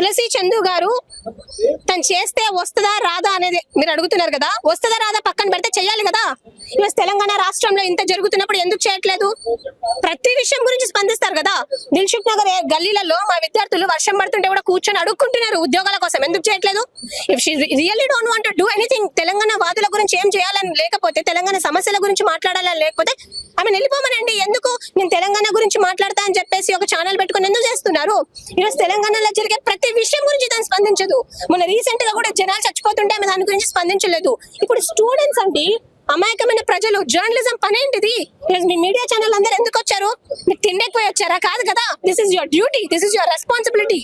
తులసి చందు గారు తను చేస్తే వస్తుందా రాదా అనేది మీరు అడుగుతున్నారు కదా. వస్తుందా రాదా పక్కన పెడితే చెయ్యాలి కదా. ఈరోజు తెలంగాణ రాష్ట్రంలో ఇంత జరుగుతున్నప్పుడు ఎందుకు చేయట్లేదు? ప్రతి విషయం గురించి స్పందిస్తారు కదా. దిల్సుఖ్ నగర్ గల్లీలలో మా విద్యార్థులు వర్షం పడుతుంటే కూడా కూర్చొని అడుక్కుంటున్నారు ఉద్యోగాల కోసం. ఎందుకు చేయట్లేదు? If she really don't want to do anything, Telangana వాదుల గురించి ఏం చేయాలని లేకపోతే, తెలంగాణ సమస్యల గురించి మాట్లాడాలని లేకపోతే ఆమె వెళ్ళిపోమనండి. ఎందుకు నేను తెలంగాణ గురించి మాట్లాడతా అని చెప్పేసి ఒక ఛానల్ పెట్టుకుని ఎందుకు చేస్తున్నారు? ఈరోజు తెలంగాణలో జరిగే ప్రతి విషయం గురించి తను స్పందించదు. మొన్న రీసెంట్ గా కూడా జనాలు చచ్చిపోతుంటే ఆమె దాని గురించి స్పందించలేదు. ఇప్పుడు స్టూడెంట్స్ అండి, అమాయకమైన ప్రజలు, జర్నలిజం పనేంటిది? మీ మీడియా ఛానల్ అందరు ఎందుకు వచ్చారు? మీరు తిండేకపోయి వచ్చారా? కాదు కదా. This is your duty, this is your responsibility.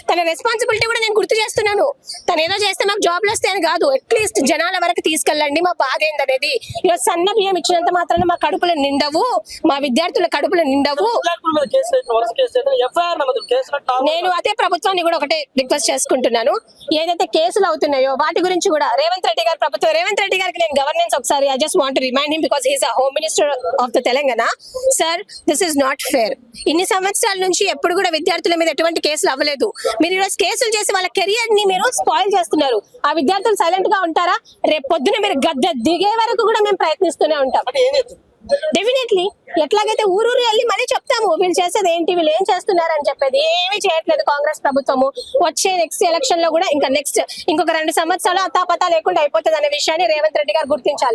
తన రెస్పాన్సిబిలిటీ కూడా నేను గుర్తు చేస్తున్నాను. తను ఏదో చేస్తే మాకు జాబ్లు వస్తాయని కాదు, అట్లీస్ట్ జనాల వరకు తీసుకెళ్ళండి మా బాధ ఏందనేది. ఈరోజు సన్న బియ్యం ఇచ్చినంత మాత్రాన మా కడుపులు నిండవు, మా విద్యార్థుల కడుపులు నిండవు. నేను అదే ప్రభుత్వాన్ని కూడా ఒకటే రిక్వెస్ట్ చేసుకుంటున్నాను, ఏదైతే కేసులు అవుతున్నాయో వాటి గురించి కూడా రేవంత్ రెడ్డి గారి ప్రభుత్వం, రేవంత్ రెడ్డి గారికి నేను గవర్నెన్స్ ఒకసారి I just want to remind him because he is a home minister of the Telangana. Sir, this is not fair. ఇన్ని సంవత్సరాల నుంచి ఎప్పుడు కూడా విద్యార్థుల మీద ఎటువంటి కేసులు అవ్వలేదు. మీరు ఈరోజు కేసులు చేసి వాళ్ళ కెరియర్ ని మీరు స్పాయిల్ చేస్తున్నారు. ఆ విద్యార్థులు సైలెంట్ గా ఉంటారా? రేపు పొద్దున మీరు గద్దె దిగే వరకు కూడా మేము ప్రయత్నిస్తూనే ఉంటాం. డెఫినెట్లీ ఎట్లాగైతే ఊరూరు వెళ్ళి మళ్ళీ చెప్తాము వీళ్ళు చేసేది ఏంటి, వీళ్ళు ఏం చేస్తున్నారు అని చెప్పేది. ఏమీ చేయట్లేదు కాంగ్రెస్ ప్రభుత్వము. వచ్చే నెక్స్ట్ ఎలక్షన్ లో కూడా ఇంకొక 2 సంవత్సరాలు అతాపతా లేకుండా అయిపోతుంది అనే విషయాన్ని రేవంత్ రెడ్డి గారు గుర్తించాలి.